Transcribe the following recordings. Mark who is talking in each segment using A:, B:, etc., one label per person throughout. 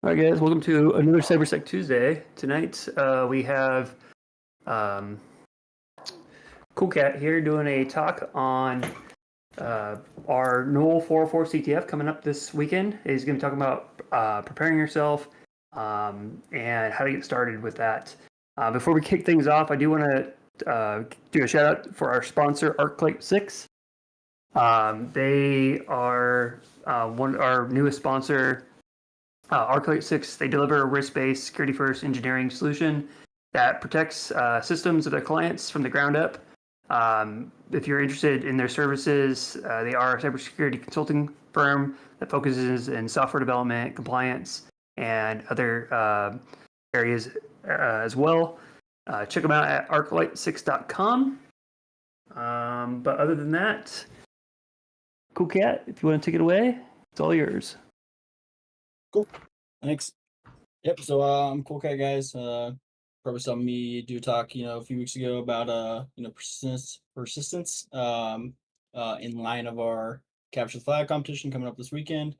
A: All right, guys, welcome to another CyberSec Tuesday. Tonight we have um, Cool Cat here doing a talk on our Knoll 404 CTF coming up this weekend. He's going to be talking about preparing yourself and how to get started with that. Before we kick things off, I do want to do a shout out for our sponsor, ArcLight 6. They are our newest sponsor. ArcLight 6, they deliver a risk-based, security-first engineering solution that protects systems of their clients from the ground up. If you're interested in their services, they are a cybersecurity consulting firm that focuses in software development, compliance, and other areas as well. Check them out at arclight6.com. But other than that, Cool Cat, if you want to take it away, it's all yours.
B: Cool. Thanks. Yep. So I'm Cool Cat, guys. Probably saw me do a talk, a few weeks ago about persistence. In line of our capture the flag competition coming up this weekend.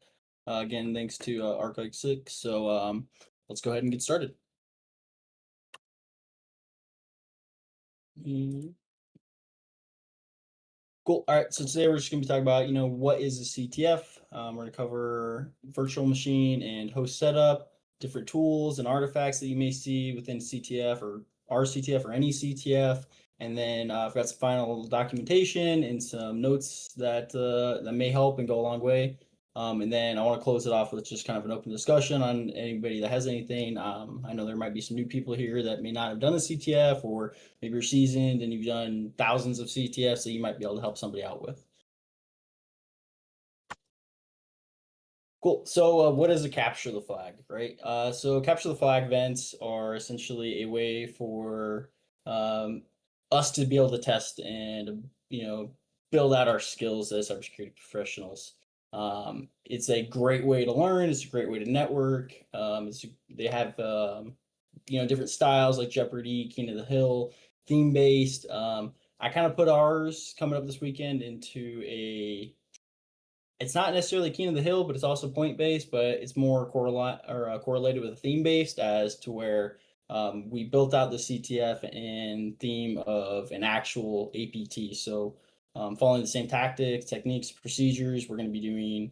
B: Again, thanks to ArcLight 6. So let's go ahead and get started. Cool. All right. So today we're just going to be talking about, what is a CTF? We're going to cover virtual machine and host setup, different tools and artifacts that you may see within CTF or RCTF or any CTF. And then I've got some final documentation and some notes that may help and go a long way. And then I want to close it off with just kind of an open discussion on anybody that has anything. I know there might be some new people here that may not have done a CTF, or maybe you're seasoned and you've done thousands of CTFs that you might be able to help somebody out with. Cool. So what is a capture the flag, right? So capture the flag events are essentially a way for us to be able to test and, build out our skills as cybersecurity professionals. It's a great way to learn. It's a great way to network. They have different styles like Jeopardy, King of the Hill, theme based. I kind of put ours coming up this weekend into it's not necessarily King of the Hill, but it's also point based, but it's more correlated with a theme based, as to where we built out the CTF in theme of an actual APT. So following the same tactics, techniques, procedures, we're going to be doing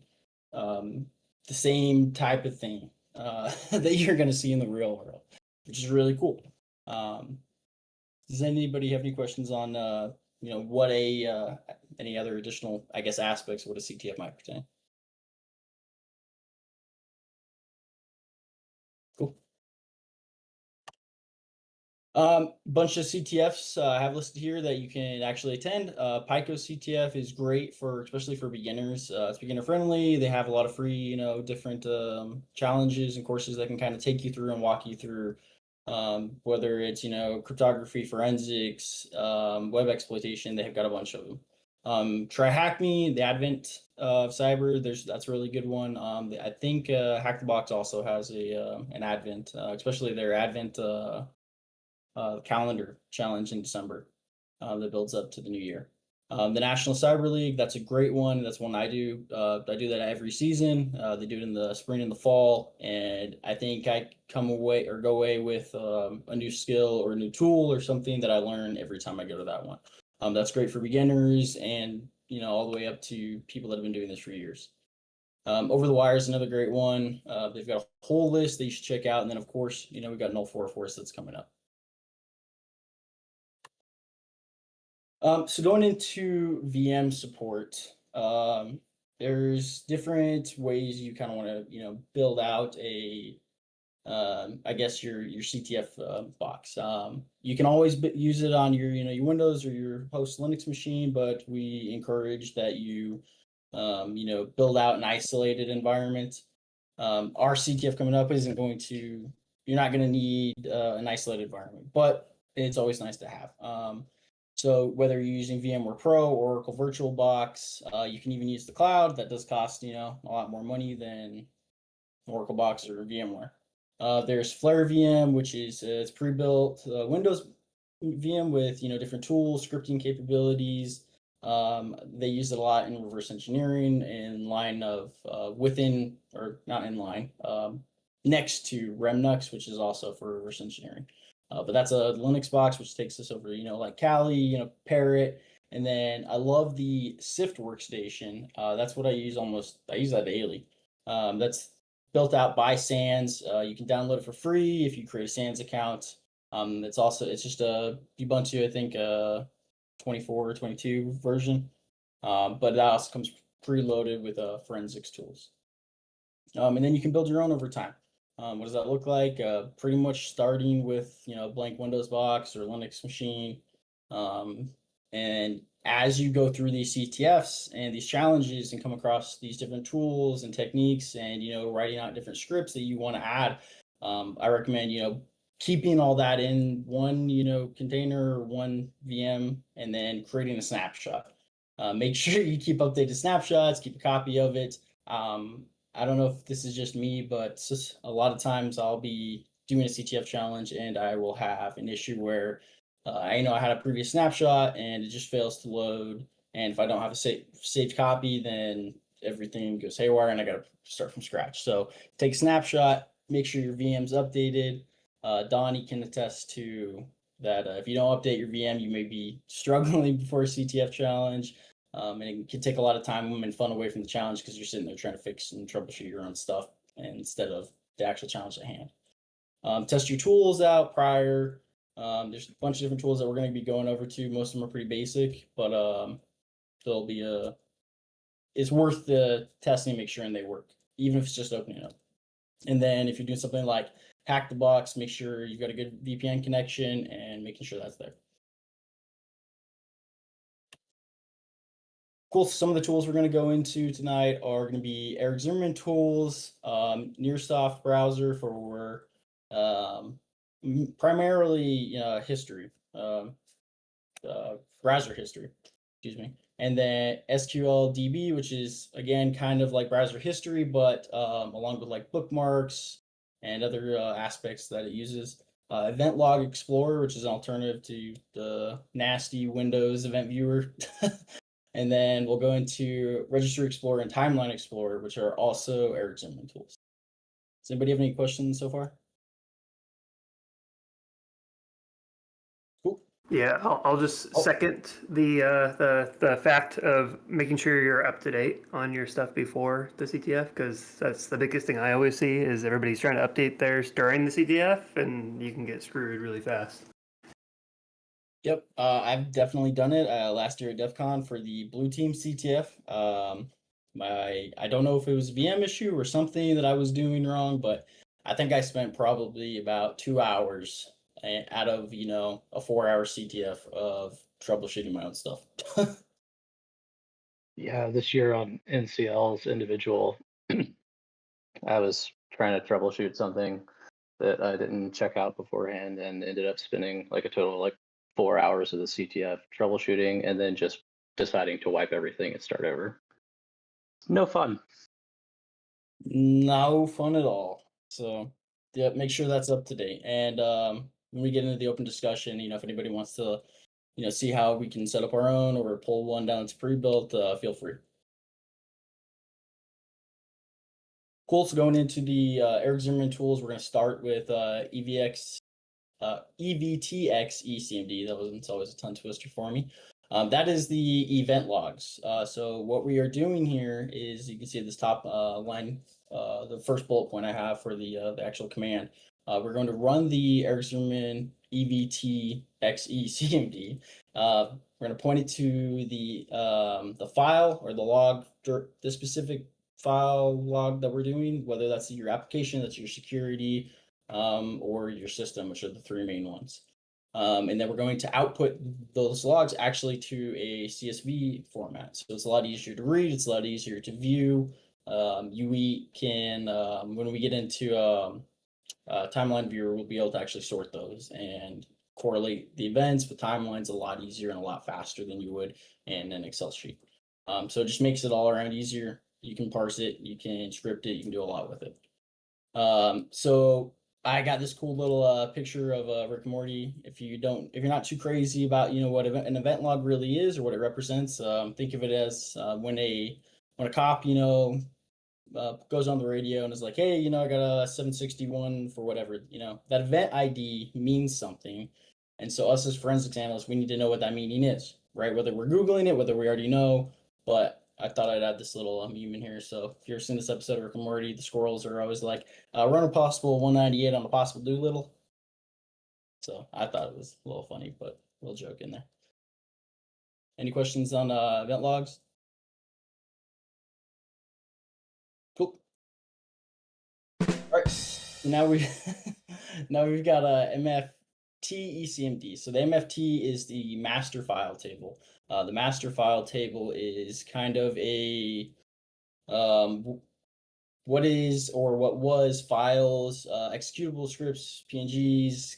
B: the same type of thing that you're going to see in the real world, which is really cool. Does anybody have any questions on what any other additional, I guess, aspects of what a CTF might pertain? Cool. Bunch of CTFs I have listed here that you can actually attend. Pico CTF is great especially for beginners. It's beginner friendly. They have a lot of free, different challenges and courses that can kind of take you through and walk you through whether it's, cryptography, forensics, web exploitation. They've got a bunch of them. Try Hack Me, the advent of cyber. That's a really good one. I think Hack the Box also has an advent, especially their advent calendar challenge in December that builds up to the new year. The National Cyber League, that's a great one. That's one I do. I do that every season. They do it in the spring and the fall, and I think I go away with a new skill or a new tool or something that I learn every time I go to that one. That's great for beginners and all the way up to people that have been doing this for years. Over the Wire is another great one. They've got a whole list that you should check out, and then of course we've got Knoll 404 that's coming up. So going into VM support, there's different ways you kind of want to, build out I guess your CTF box. You can always use it on your Windows or your host Linux machine, but we encourage that you, build out an isolated environment. Our CTF coming up you're not going to need an isolated environment, but it's always nice to have. So whether you're using VMware Pro or Oracle VirtualBox, you can even use the cloud. That does cost, a lot more money than Oracle Box or VMware. There's Flare VM, which is it's pre-built Windows VM with different tools, scripting capabilities. They use it a lot in reverse engineering in line of not in line. next to Remnux, which is also for reverse engineering. But that's a Linux box, which takes us over, like Kali, Parrot. And then I love the Sift workstation. That's what I use I use that daily. That's built out by Sans. You can download it for free if you create a Sans account. It's just a Ubuntu, I think, 24 or 22 version. But it also comes preloaded with forensics tools. And then you can build your own over time. What does that look like? Pretty much starting with blank Windows box or Linux machine, and as you go through these CTFs and these challenges and come across these different tools and techniques, and writing out different scripts that you want to add, I recommend keeping all that in one container or one VM, and then creating a snapshot. Make sure you keep updated snapshots, keep a copy of it. I don't know if this is just me, but a lot of times I'll be doing a CTF challenge and I will have an issue where I had a previous snapshot and it just fails to load. And if I don't have a saved copy, then everything goes haywire and I got to start from scratch. So take a snapshot, make sure your VM's updated. Donnie can attest to that. If you don't update your VM, you may be struggling before a CTF challenge. And it can take a lot of time and fun away from the challenge because you're sitting there trying to fix and troubleshoot your own stuff instead of the actual challenge at hand. Test your tools out prior. There's a bunch of different tools that we're going to be going over to. Most of them are pretty basic, but it's worth the testing, make sure they work, even if it's just opening up. And then if you're doing something like hack the box, make sure you've got a good VPN connection and making sure that's there. Cool. Some of the tools we're going to go into tonight are going to be Eric Zimmerman tools, Nearsoft browser for primarily history, browser history, excuse me, and then SQL DB, which is again kind of like browser history, but along with like bookmarks and other aspects that it uses. Event Log Explorer, which is an alternative to the nasty Windows event viewer. And then we'll go into Registry Explorer and Timeline Explorer, which are also Eric Zimmerman tools. Does anybody have any questions so far? Cool.
A: Yeah, I'll just second the fact of making sure you're up to date on your stuff before the CTF, because that's the biggest thing I always see is everybody's trying to update theirs during the CTF, and you can get screwed really fast.
B: Yep, I've definitely done it last year at DEF CON for the Blue Team CTF. I don't know if it was a VM issue or something that I was doing wrong, but I think I spent probably about 2 hours out of a 4-hour CTF of troubleshooting my own stuff.
C: Yeah, this year on NCL's individual, I was trying to troubleshoot something that I didn't check out beforehand and ended up spending like a total of like 4 hours of the CTF troubleshooting and then just deciding to wipe everything and start over. No fun.
B: No fun at all. So yeah, make sure that's up to date. And when we get into the open discussion, if anybody wants to see how we can set up our own or pull one down that's pre-built, feel free. Cool. So going into the Eric Zimmerman tools, we're going to start with EVTX eCMD. It's always a tongue twister for me. That is the event logs. So what we are doing here is, you can see this top line, the first bullet point I have for the actual command. We're going to run the Eric Zimmerman EVTX eCMD. We're going to point it to the file or the log, the specific file log that we're doing, whether that's your application, that's your security, or your system, which are the three main ones. And then we're going to output those logs actually to a CSV format. So it's a lot easier to read, it's a lot easier to view. We can, when we get into timeline viewer, we'll be able to actually sort those and correlate the events with timelines a lot easier and a lot faster than you would in an Excel sheet. So it just makes it all around easier. You can parse it, you can script it, you can do a lot with it. So I got this cool little picture of Rick and Morty. If you're not too crazy about what an event log really is or what it represents, think of it as when a cop goes on the radio and is like, hey, I got a 761 for whatever, that event ID means something. And so us as forensics analysts, we need to know what that meaning is, right? Whether we're Googling it, whether we already know, but I thought I'd add this little meme in here. So if you've seen this episode of Rick and Morty, the squirrels are always like, run a possible 198 on a possible Doolittle. So I thought it was a little funny, but a little joke in there. Any questions on event logs? Cool. All right. So now we've got a MFT ECMD. So the MFT is the master file table. The master file table is kind of a what was files, executable scripts, PNGs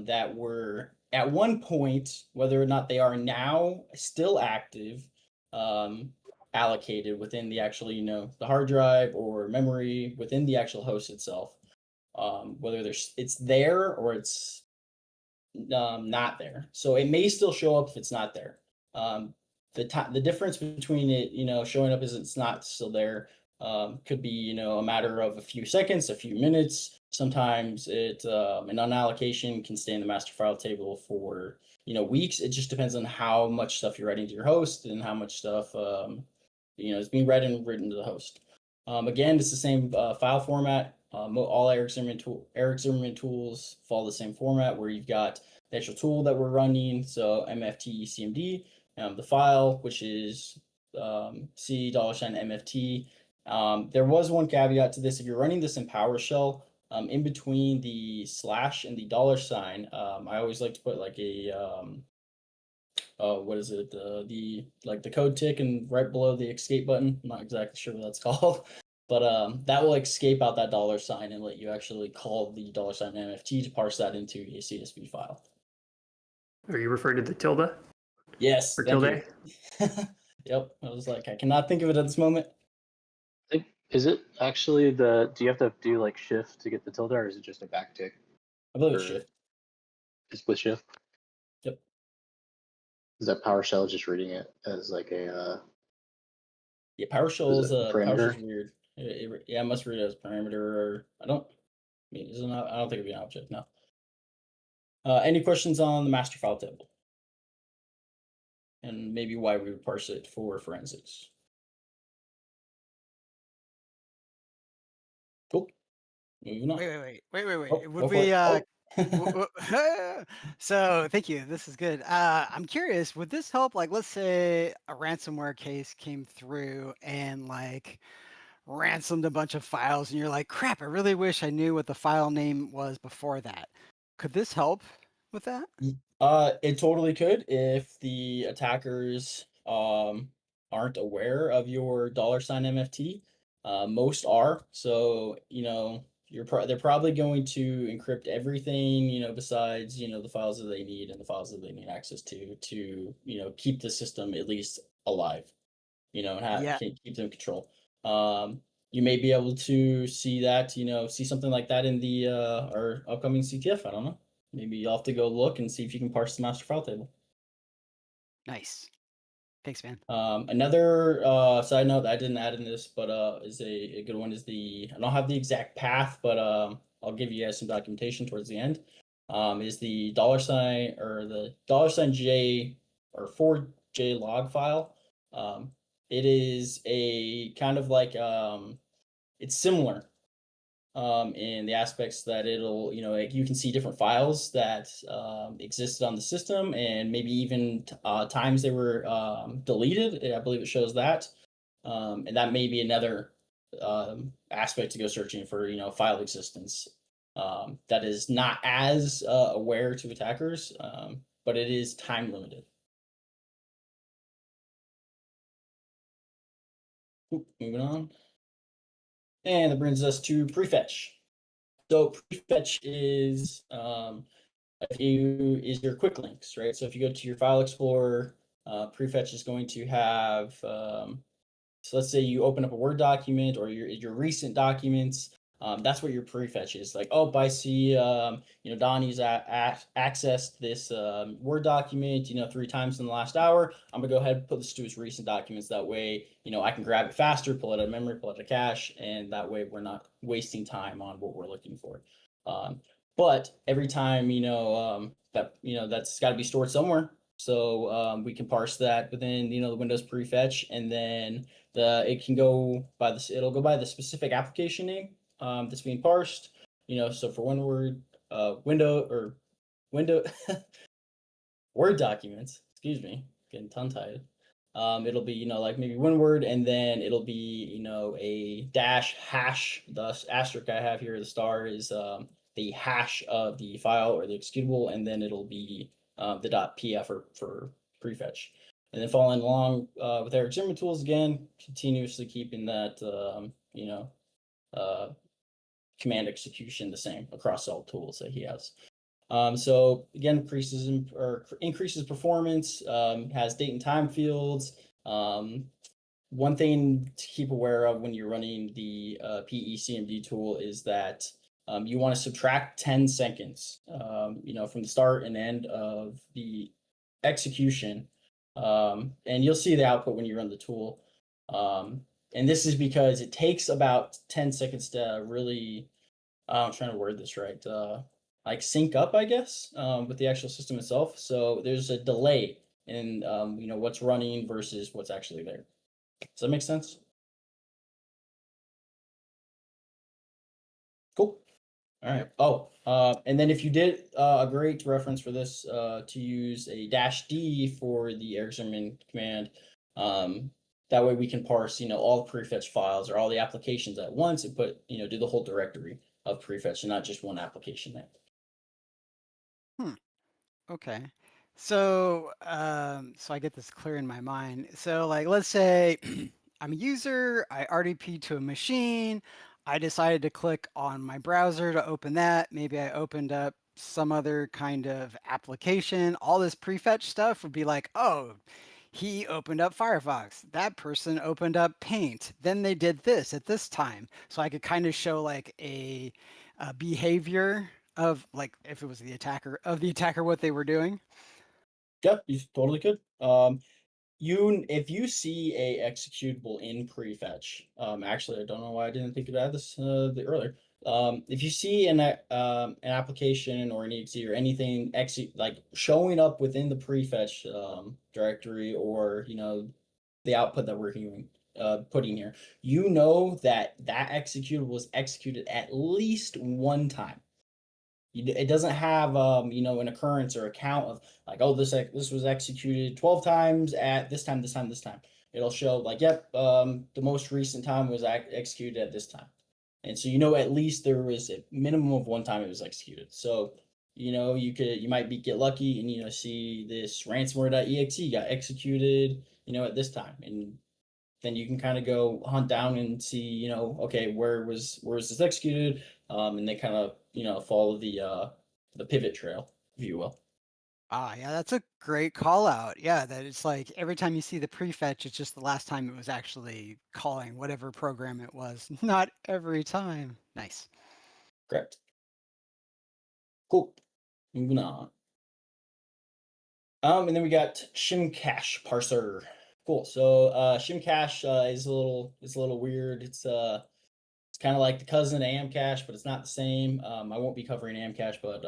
B: that were at one point, whether or not they are now still active, allocated within the actual, the hard drive or memory within the actual host itself. Whether it's there or it's not there. So it may still show up if it's not there. The difference between it, showing up as it's not still there, could be, a matter of a few seconds, a few minutes. Sometimes an unallocation can stay in the master file table for, weeks. It just depends on how much stuff you're writing to your host and how much stuff, is being read and written to the host. Again, it's the same file format. All Eric Zimmerman tools follow the same format where you've got the actual tool that we're running. So MFT ECMD, the file, which is $MFT. There was one caveat to this. If you're running this in PowerShell, in between the slash and the $, I always like to put like a what is it? The code tick and right below the escape button. I'm not exactly sure what that's called, but that will escape out that $, and let you actually call the $MFT to parse that into a CSV file.
A: Are you referring to the tilde?
B: Yes.
A: Or tilde?
B: Yep. I was like, I cannot think of it at this moment.
C: Is it actually do you have to do like shift to get the tilde, or is it just a backtick?
B: I believe it's shift.
C: It's with shift?
B: Yep.
C: Is that PowerShell just reading it as like a
B: yeah, PowerShell is
C: parameter?
B: PowerShell's weird. It must read it as parameter, or I don't think it'd be an object. No. Any questions on the master file table? And maybe why we would parse it for forensics. Cool. Moving on.
D: Wait. Would we so thank you. This is good. I'm curious, would this help? Like, let's say a ransomware case came through and like ransomed a bunch of files, and you're like, crap, I really wish I knew what the file name was before that. Could this help with that?
B: It totally could if the attackers aren't aware of your $MFT. Most are, so they're probably going to encrypt everything, besides the files that they need and the files that they need access to keep the system at least alive, and keep them in control. You may be able to see that, see something like that in the our upcoming CTF. I don't know. Maybe you'll have to go look and see if you can parse the master file table.
D: Nice. Thanks, man.
B: Another side note that I didn't add in this, but is a good one, is I don't have the exact path, but I'll give you guys some documentation towards the end. Is the $, or the $J or 4J log file. It is a kind of like it's similar in the aspects that it'll, you can see different files that existed on the system, and maybe even times they were deleted. I believe it shows that. And that may be another aspect to go searching for, file existence that is not as aware to attackers, but it is time limited. Moving on. And that brings us to prefetch. So prefetch is your quick links, right? So if you go to your file explorer, prefetch is going to have so let's say you open up a Word document or your recent documents, That's what your prefetch is. Like, oh, I see, Donnie's accessed this Word document, 3 times in the last hour. I'm gonna go ahead and put this to his recent documents. That way, I can grab it faster, pull it out of memory, pull it out of cache, and that way we're not wasting time on what we're looking for. But every time, that's got to be stored somewhere. So we can parse that within, the Windows prefetch, and then it can go by this. It'll go by the specific application name that's being parsed. So for one word, window Word documents. Excuse me, getting tongue tied. It'll be like maybe one word, and then it'll be a dash hash. The asterisk I have here, the star is the hash of the file or the executable, and then it'll be the .pf for prefetch. And then following along with our experiment tools again, continuously keeping that command execution the same across all tools that he has. So again, increases performance, has date and time fields. One thing to keep aware of when you're running the PECMD tool is that you want to subtract 10 seconds, from the start and end of the execution. And you'll see the output when you run the tool. And this is because it takes about 10 seconds to really, I'm trying to word this right, like sync up, I guess, with the actual system itself. So there's a delay in, what's running versus what's actually there. Does that make sense? Cool. All right. Oh, and then if you did a great reference for this to use a -D for the Ericsson command, that way we can parse, all the prefetch files or all the applications at once and put, do the whole directory of prefetch and not just one application there.
D: Okay. So, so I get this clear in my mind. So, like, let's say I'm a user, I RDP to a machine, I decided to click on my browser to open that. Maybe I opened up some other kind of application. All this prefetch stuff would be like, oh, he opened up Firefox. That person opened up Paint. Then they did this at this time. So I could kind of show like a behavior of like if it was the attacker what they were doing.
B: Yep, you totally could. If you see a executable in prefetch, actually I don't know why I didn't think about this earlier. If you see an application or an exe or anything like showing up within the prefetch directory, or the output that we're putting here, that executable was executed at least one time. It doesn't have an occurrence or a count of like, oh, this was executed 12 times at this time. It'll show like, yep, the most recent time was executed at this time. And so at least there was a minimum of one time it was executed. So you might get lucky and see this ransomware.exe got executed at this time, and then you can kind of go hunt down and see, okay, where was this executed, and they kind of follow the pivot trail, if you will.
D: Ah, yeah, that's a great call out. Yeah, that it's like every time you see the prefetch, it's just the last time it was actually calling whatever program it was. Not every time. Nice.
B: Correct. Cool. Moving on. And then we got shim cache parser. Cool. So shim cache is a little weird. It's kind of like the cousin of amcache, but it's not the same. I won't be covering amcache, but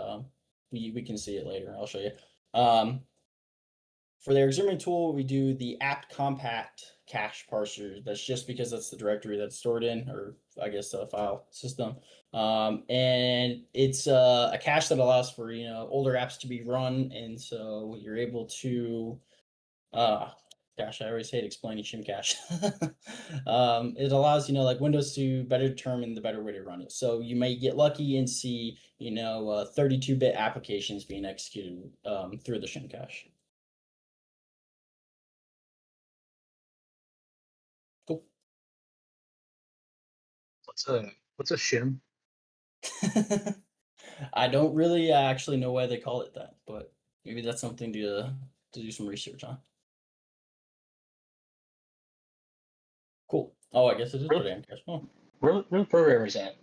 B: we can see it later. I'll show you. For the experiment tool, we do the apt compact cache parser. That's just because that's the directory that's stored in, or I guess a file system. And it's a cache that allows for older apps to be run, and so you're able to gosh, I always hate explaining shim cache. It allows like Windows to better determine the better way to run it. So you may get lucky and see 32-bit applications being executed through the shim cache. Cool.
C: What's a shim?
B: I don't really actually know why they call it that, but maybe that's something to do some research on. Cool. Oh, I guess it is pretty amcache. Oh.
C: Where the programmers at?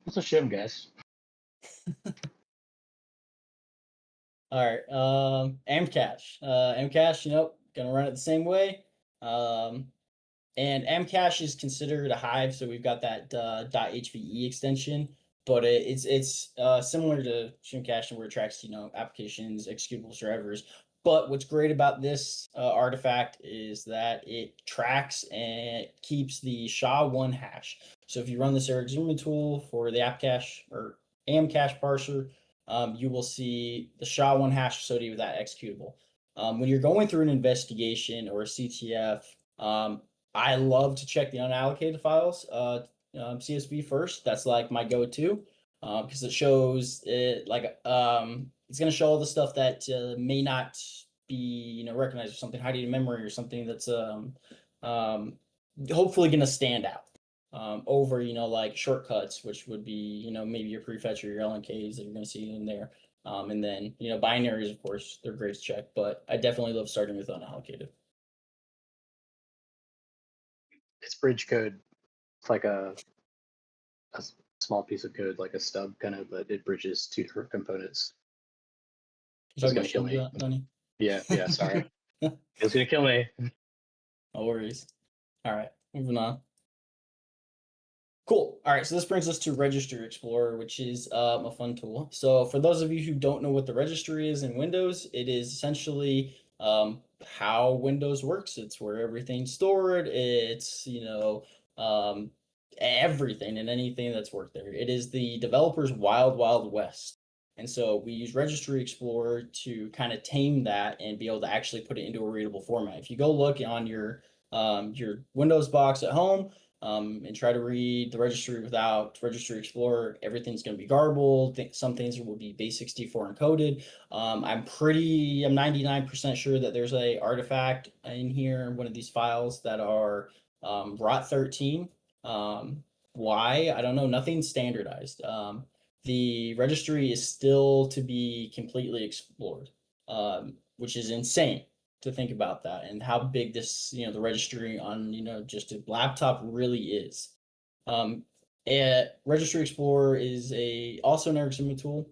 C: What's a shim, guys?
B: All right. Mcache. Mcache, gonna run it the same way. And Mcache is considered a Hive, so we've got that .hve extension, but it's similar to Shimcache where it tracks applications, executables, drivers. But what's great about this artifact is that it tracks and keeps the SHA-1 hash. So if you run this Eric Zimmerman tool for the AppCache or Amcache parser, you will see the SHA-1 hash associated with that executable. When you're going through an investigation or a CTF, I love to check the unallocated files, CSV first. That's like my go-to because it shows it it's going to show all the stuff that may not be recognized or something hiding in memory or something that's hopefully going to stand out over like shortcuts, which would be maybe your prefetch or your LNKs that you're going to see in there. And then binaries, of course, they're great to check, but I definitely love starting with unallocated.
C: It's bridge code. It's like a small piece of code, like a stub kind of, but it bridges two different components.
B: You're
C: It's
B: talking
C: gonna kill
B: about
C: me.
B: Tony?
C: Yeah, sorry. It's gonna kill me.
B: No worries. All right, moving on. Cool. All right, so this brings us to Registry Explorer, which is a fun tool. So for those of you who don't know what the registry is in Windows, it is essentially how Windows works. It's where everything's stored. It's everything and anything that's worked there. It is the developer's wild, wild west. And so we use Registry Explorer to kind of tame that and be able to actually put it into a readable format. If you go look on your Windows box at home, and try to read the registry without Registry Explorer, everything's going to be garbled. Some things will be base64 encoded. I'm 99% sure that there's a artifact in here, one of these files that are ROT13. Why? I don't know. Nothing's standardized. The registry is still to be completely explored, which is insane to think about that and how big this, the registry on, just a laptop really is. Registry Explorer is also an Eric Zimmerman tool.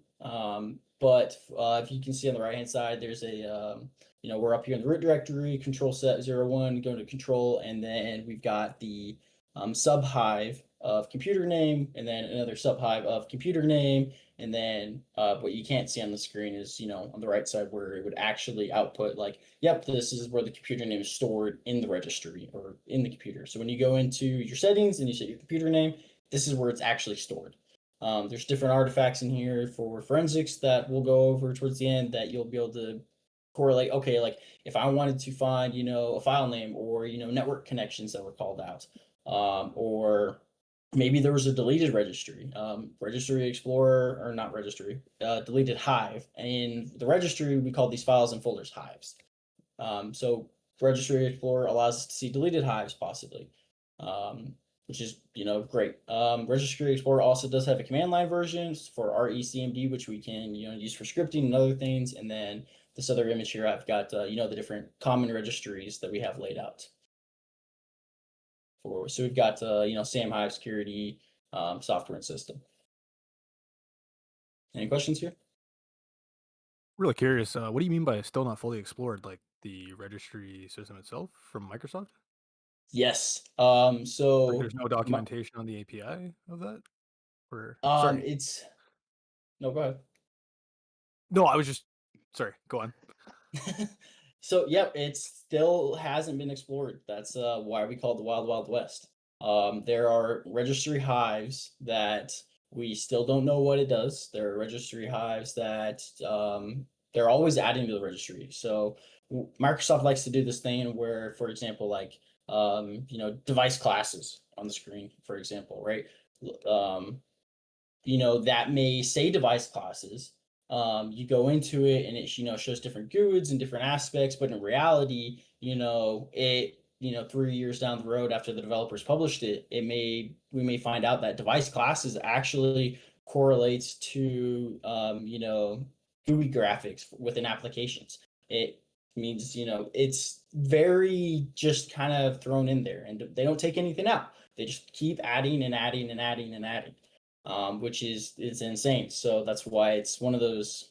B: But if you can see on the right-hand side, there's we're up here in the root directory, control set 01, go to control, and then we've got the subhive of computer name, and then another subhive of computer name, and then what you can't see on the screen is, on the right side where it would actually output like, yep, this is where the computer name is stored in the registry or in the computer. So when you go into your settings and you set your computer name, this is where it's actually stored. There's different artifacts in here for forensics that we'll go over towards the end that you'll be able to correlate. Okay, like if I wanted to find, a file name or, network connections that were called out, or maybe there was a deleted registry, Registry Explorer, or not registry, deleted hive. And in the registry, we call these files and folders hives. So Registry Explorer allows us to see deleted hives possibly, which is, great. Registry Explorer also does have a command line version for RECMD, which we can, use for scripting and other things. And then this other image here, I've got, the different common registries that we have laid out. So we've got, SAM Hive security, software and system. Any questions here?
E: Really curious. What do you mean by still not fully explored? Like the registry system itself from Microsoft?
B: Yes.
E: Like
B: So
E: there's no documentation on the API of that? Or
B: sorry.
E: sorry.
B: No, go ahead.
E: No, I was just sorry, go on.
B: So yep, it still hasn't been explored. That's why we call it the Wild Wild West. There are registry hives that we still don't know what it does. There are registry hives that they're always adding to the registry. So Microsoft likes to do this thing where, for example, like device classes on the screen, for example, right? That may say device classes. You go into it and it shows different GUIDs and different aspects, but in reality, it 3 years down the road after the developers published it, we may find out that device classes actually correlates to GUI graphics within applications. It means it's very just kind of thrown in there, and they don't take anything out. They just keep adding and adding and adding and adding. which is insane. So that's why it's one of those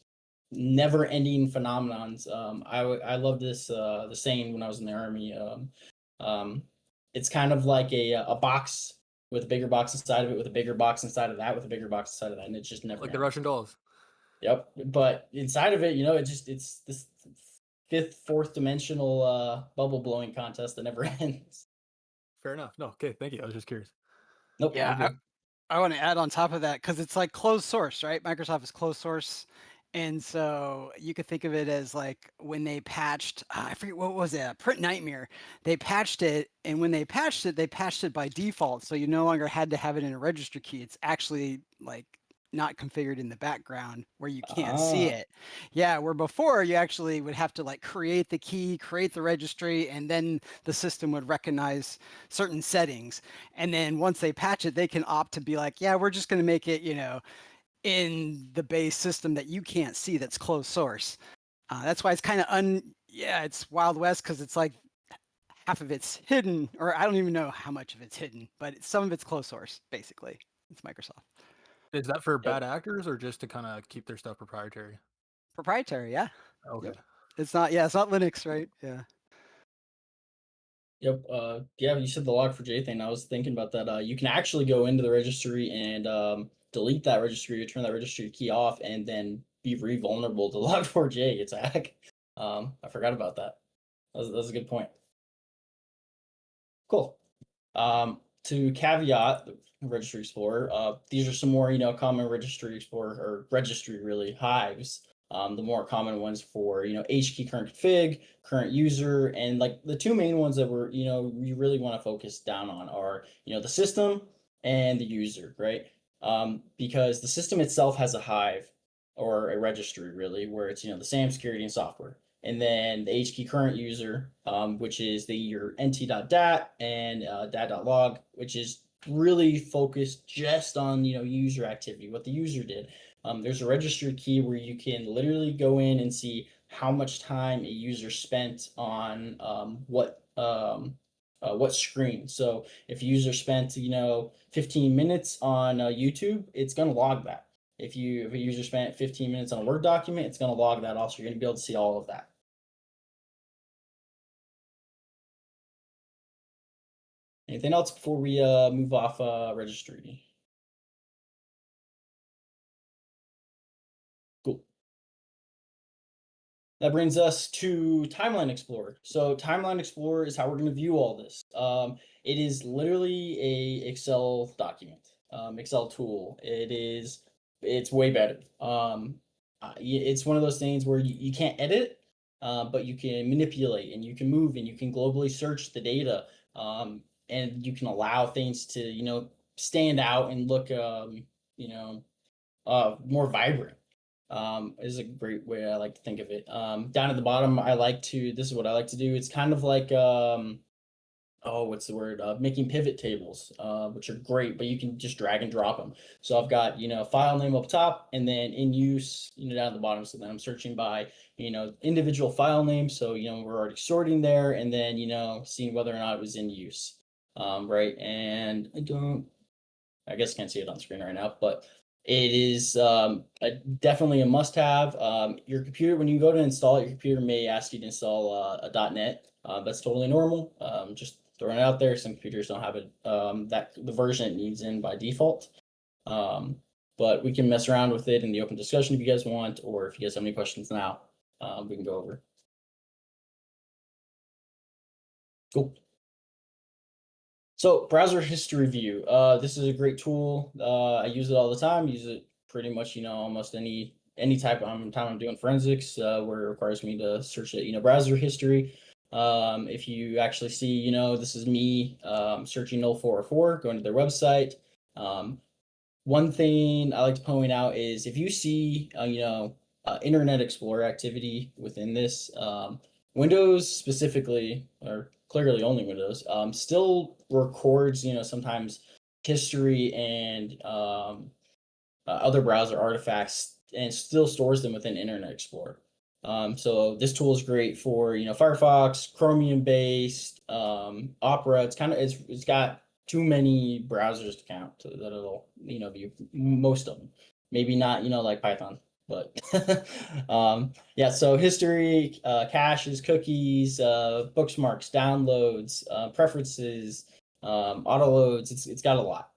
B: never-ending phenomenons. I love this the saying when I was in the army. It's kind of like a box with a bigger box inside of it, with a bigger box inside of that, with a bigger box inside of that, and it just never
E: Like the
B: ends.
E: Russian dolls.
B: Yep. But inside of it, it's this fifth, fourth dimensional bubble blowing contest that never ends.
E: Fair enough. No, okay, thank you. I was just curious.
B: Nope.
D: Yeah,
B: You're good.
D: I want to add on top of that because it's like closed source, right? Microsoft is closed source. And so you could think of it as like when they patched, I forget what was it, Print Nightmare. They patched it, and when they patched it by default. So you no longer had to have it in a registry key. It's actually like not configured in the background where you can't see
B: Ah.
D: it. Yeah, where before you actually would have to like create the key, create the registry, and then the system would recognize certain settings. And then once they patch it, they can opt to be like, yeah, we're just going to make it, in the base system that you can't see that's closed source. That's why it's kind of it's Wild West because it's like half of it's hidden, or I don't even know how much of it's hidden, but some of it's closed source, basically. It's Microsoft.
E: Is that for
B: Yep.
E: bad actors or just to kind of keep their stuff proprietary?
D: Proprietary, yeah.
E: Okay.
D: Yep. It's not Linux, right? Yeah.
B: Yep. Yeah, you said the log4j thing. I was thinking about that. You can actually go into the registry and delete that registry or turn that registry key off and then be vulnerable to log4j attack. I forgot about that. That's a good point. Cool. To caveat the Registry Explorer, these are some more, common Registry Explorer or registry really hives. The more common ones for, HKey current config, current user, and like the two main ones that we really want to focus down on are, the system and the user, right? Because the system itself has a hive or a registry really, where it's, the SAM security and software. And then the HKey current user, which is your nt.dat and dat.log, which is really focused just on user activity, what the user did. There's a registry key where you can literally go in and see how much time a user spent on what screen. So if a user spent 15 minutes on YouTube, it's going to log that. If a user spent 15 minutes on a Word document, it's going to log that also. You're going to be able to see all of that. Anything else before we move off registry? Cool. That brings us to Timeline Explorer. So Timeline Explorer is how we're going to view all this. It is literally a Excel document, Excel tool. It's way better. It's one of those things where you can't edit, but you can manipulate and you can move and you can globally search the data, and you can allow things to stand out and look more vibrant. Is a great way I like to think of it. Down at the bottom, this is what I like to do. It's kind of like, what's the word? Making pivot tables, which are great, but you can just drag and drop them. So I've got, file name up top and then in use, down at the bottom. So then I'm searching by, individual file names. So, we're already sorting there and then, seeing whether or not it was in use. Right. And I guess can't see it on screen right now, but it is definitely a must-have. Your computer, when you go to install it, your computer may ask you to install a .NET. That's totally normal. Just throwing it out there. Some computers don't have it the version it needs in by default. But we can mess around with it in the open discussion if you guys want, or if you guys have any questions now, we can go over. Cool. So browser history view. This is a great tool. I use it all the time. Use it pretty much, almost any type of time I'm doing forensics, where it requires me to search it, browser history. If you actually see, this is me searching 0404, going to their website. One thing I like to point out is if you see, Internet Explorer activity within this, Windows specifically, or clearly only Windows, still records, sometimes history and other browser artifacts and still stores them within Internet Explorer. So this tool is great for, Firefox, Chromium based, Opera. It's got too many browsers to count that it'll view most of them. Maybe not like Python, but yeah. So history, caches, cookies, bookmarks, downloads, preferences, auto loads. It's got a lot.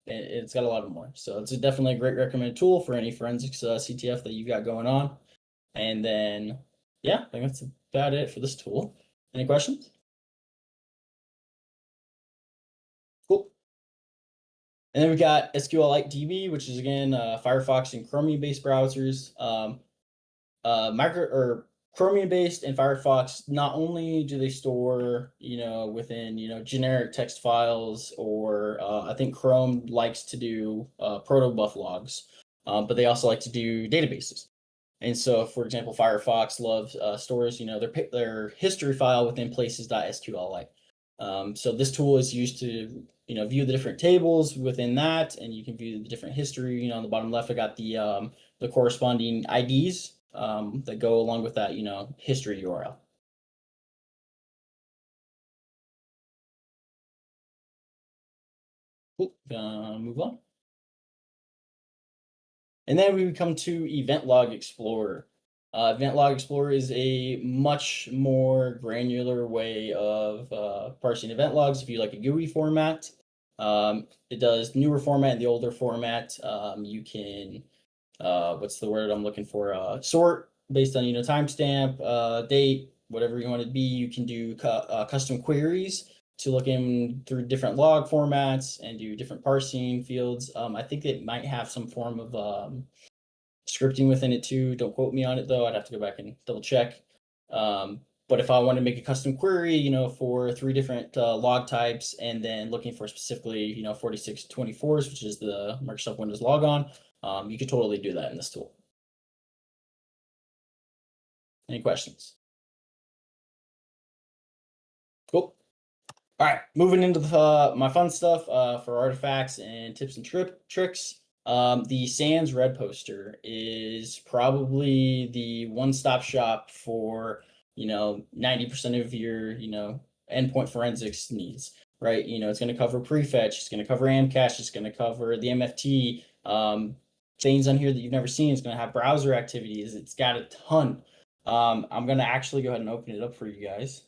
B: It's got a lot more. So it's definitely a great recommended tool for any forensics CTF that you got going on. And then yeah, I think that's about it for this tool. Any questions? Cool. And then we got SQLite DB, which is again Firefox and Chromium-based browsers. Chromium-based and Firefox, not only do they store within generic text files, or I think Chrome likes to do protobuf logs, but they also like to do databases. And so, for example, Firefox loves stores their history file within places.sqlite. So this tool is used to view the different tables within that, and you can view the different history. On the bottom left, I got the corresponding IDs that go along with that history URL. Cool. Move on. And then we come to Event Log Explorer. Event Log Explorer is a much more granular way of parsing event logs if you like a GUI format. It does newer format and the older format. You can, what's the word I'm looking for? Sort based on timestamp, date, whatever you want it to be. You can do custom queries to look in through different log formats and do different parsing fields. I think it might have some form of scripting within it too. Don't quote me on it though. I'd have to go back and double check. But if I want to make a custom query, for 3 different log types, and then looking for specifically, 4624s, which is the Microsoft Windows logon, you could totally do that in this tool. Any questions? Cool. All right, moving into my fun stuff for artifacts and tips and tricks. The Sans Red Poster is probably the one-stop shop for 90% of your endpoint forensics needs, right? It's going to cover prefetch, it's going to cover amcache, it's going to cover the MFT, things on here that you've never seen. It's going to have browser activities. It's got a ton. I'm going to actually go ahead and open it up for you guys,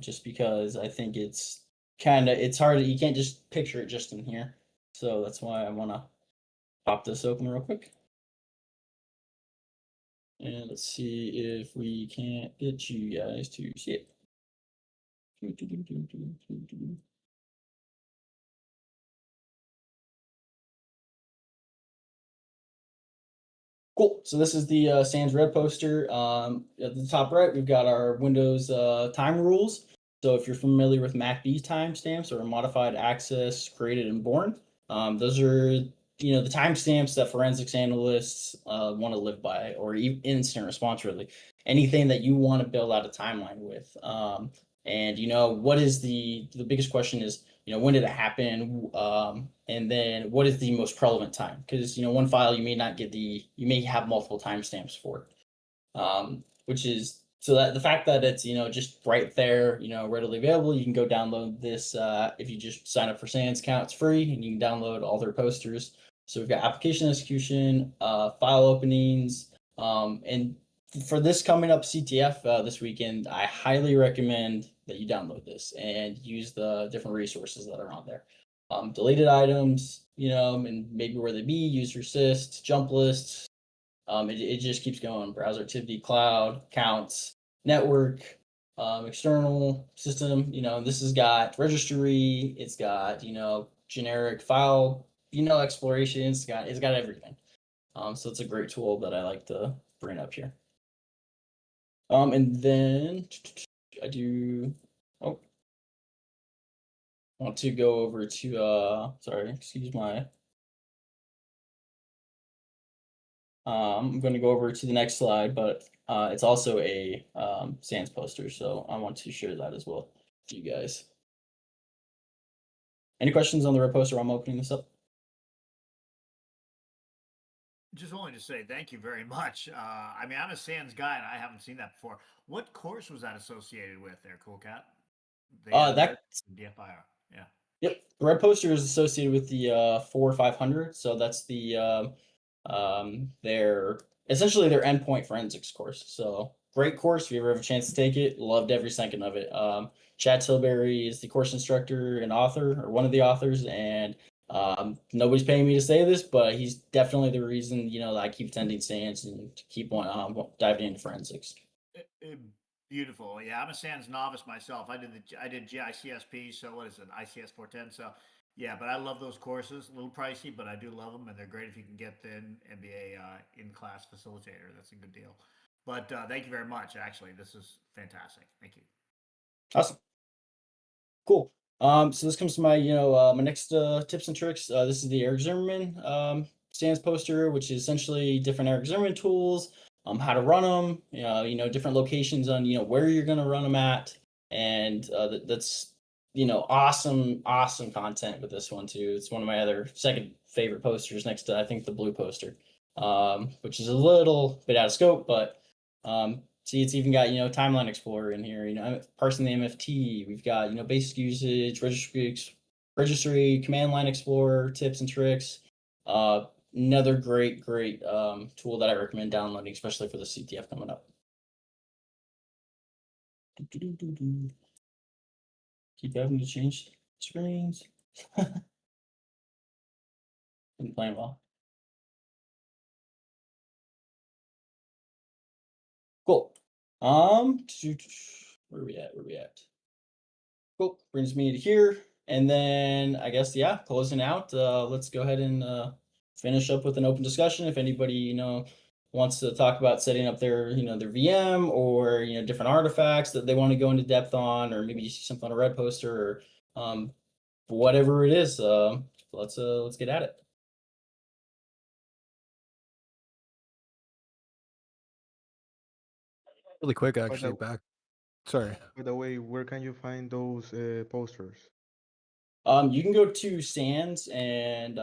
B: just because I think it's hard. You can't just picture it just in here. So that's why I want to pop this open real quick. And let's see if we can't get you guys to see it. Cool. So this is the Sans Red Poster. At the top right, we've got our Windows time rules. So if you're familiar with MACD timestamps or modified access created and born, those are the timestamps that forensics analysts want to live by, or incident response, really. Anything that you want to build out a timeline with. And what is the biggest question is, when did it happen? And then what is the most relevant time? Because one file you may not get you may have multiple timestamps for it. Which is so that the fact that it's just right there, readily available. You can go download this if you just sign up for Sans account. It's free, and you can download all their posters. So we've got application execution, file openings, and for this coming up CTF this weekend, I highly recommend that you download this and use the different resources that are on there. Deleted items, and maybe where they be, user assist, jump lists. It just keeps going. Browser activity, cloud, counts, network, external system. This has got registry. It's got generic file, exploration. It's got everything. So it's a great tool that I like to bring up here. And then I want to go over to sorry, excuse my. I'm going to go over to the next slide, but it's also a Sans poster, so I want to share that as well to you guys. Any questions on the red poster while I'm opening this up?
F: Just wanted to say thank you very much. I mean, I'm a Sans guy, and I haven't seen that before. What course was that associated with there, Cool Cat?
B: That's
F: DFIR. Yeah.
B: Yep, the red poster is associated with the 4500, so that's the their essentially their endpoint forensics course. So great course. If you ever have a chance to take it, loved every second of it. Chad Tilbury is the course instructor and author, or one of the authors, and nobody's paying me to say this, but he's definitely the reason that I keep attending SANS and to keep diving into forensics.
F: Beautiful. Yeah, I'm a SANS novice myself. I did GICSP, so what is it, ICS 410? So yeah, but I love those courses. A little pricey, but I do love them, and they're great if you can get in and be a in-class facilitator. That's a good deal. But thank you very much. Actually, this is fantastic. Thank you.
B: Awesome. Cool. So this comes to my, my next tips and tricks. This is the Eric Zimmerman SANS poster, which is essentially different Eric Zimmerman tools, how to run them, different locations on, where you're going to run them at. And that's, awesome content with this one too. It's one of my other second favorite posters next to, I think, the blue poster, which is a little bit out of scope, but see, it's even got, Timeline Explorer in here, parsing the MFT. We've got, basic usage, registry, command line explorer, tips and tricks. Another great tool that I recommend downloading, especially for the CTF coming up. Keep having to change screens. Been playing well. Cool. Where are we at? Cool. Brings me to here. And then I guess, yeah, closing out, let's go ahead and finish up with an open discussion. If anybody, wants to talk about setting up their, their VM or, different artifacts that they want to go into depth on, or maybe you see something on a red poster or whatever it is, let's get at it.
E: Really quick, actually, back. Sorry.
G: By the way, where can you find those posters?
B: You can go to SANS and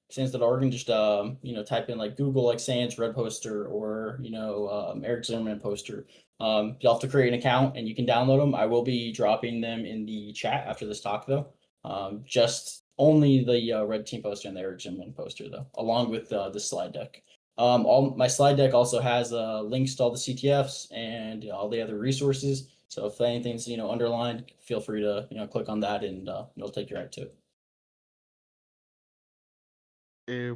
B: SANS.org and just type in like Google like SANS red poster or Eric Zimmerman poster. You'll have to create an account and you can download them. I will be dropping them in the chat after this talk though. Just only the red team poster and the Eric Zimmerman poster though, along with the slide deck. All my slide deck also has links to all the CTFs and all the other resources. So if anything's underlined, feel free to click on that and it'll take you right to it.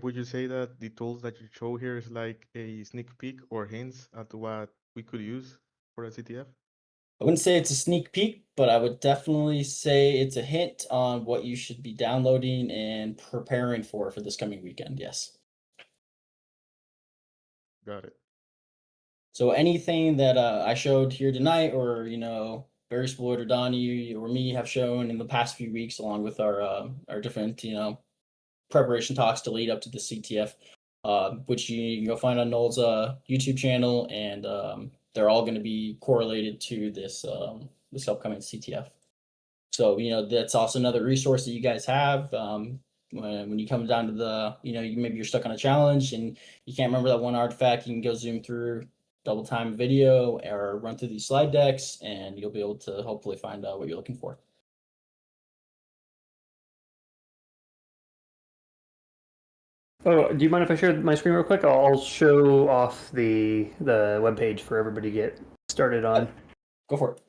G: Would you say that the tools that you show here is like a sneak peek or hints at what we could use for a CTF?
B: I wouldn't say it's a sneak peek, but I would definitely say it's a hint on what you should be downloading and preparing for this coming weekend. Yes.
G: Got it.
B: So anything that I showed here tonight, or Barry Sployd or Donnie or me have shown in the past few weeks, along with our different preparation talks to lead up to the CTF, which you can go find on Noel's YouTube channel, and they're all going to be correlated to this this upcoming CTF. So that's also another resource that you guys have. When you come down to the maybe you're stuck on a challenge and you can't remember that one artifact, you can go zoom through, double time video, or run through these slide decks, and you'll be able to hopefully find out what you're looking for.
A: Oh, do you mind if I share my screen real quick? I'll show off the webpage for everybody to get started on.
B: Go for it.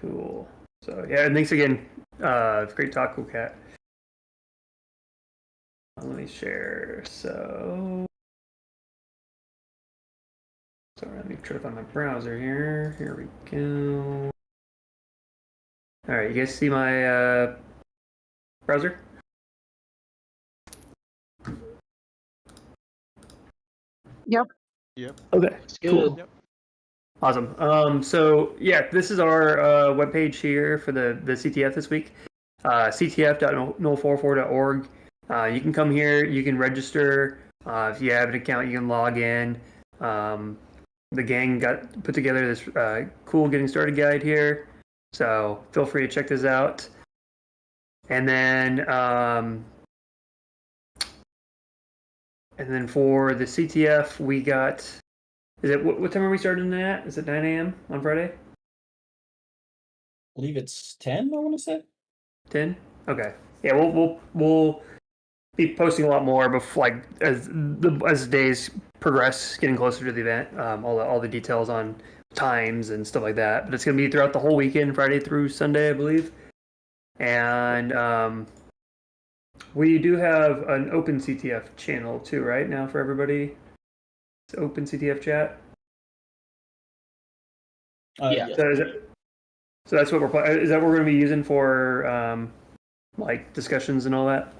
A: Cool. So yeah, and thanks again. Great talk, Cool Cat. Let me share. So sorry, let me try to find my browser here. Here we go. All right, you guys see my browser?
G: Yep.
A: Okay. Cool.
E: Yep.
A: Awesome. So yeah, this is our webpage here for the CTF this week. CTF.no44.org. You can come here. You can register. If you have an account, you can log in. The gang got put together this cool getting started guide here, so feel free to check this out. And then for the CTF, we got. Is it what time are we starting at? Is it 9 a.m. on Friday?
B: I believe it's 10. I want to say
A: 10. Okay. Yeah, we'll be posting a lot more before, like as days progress, getting closer to the event. All the details on times and stuff like that. But it's gonna be throughout the whole weekend, Friday through Sunday, I believe. And we do have an open CTF channel too, right now for everybody. It's open CTF chat.
C: Yeah.
B: Yes.
A: So that's what is that what we're going to be using for like discussions and all that?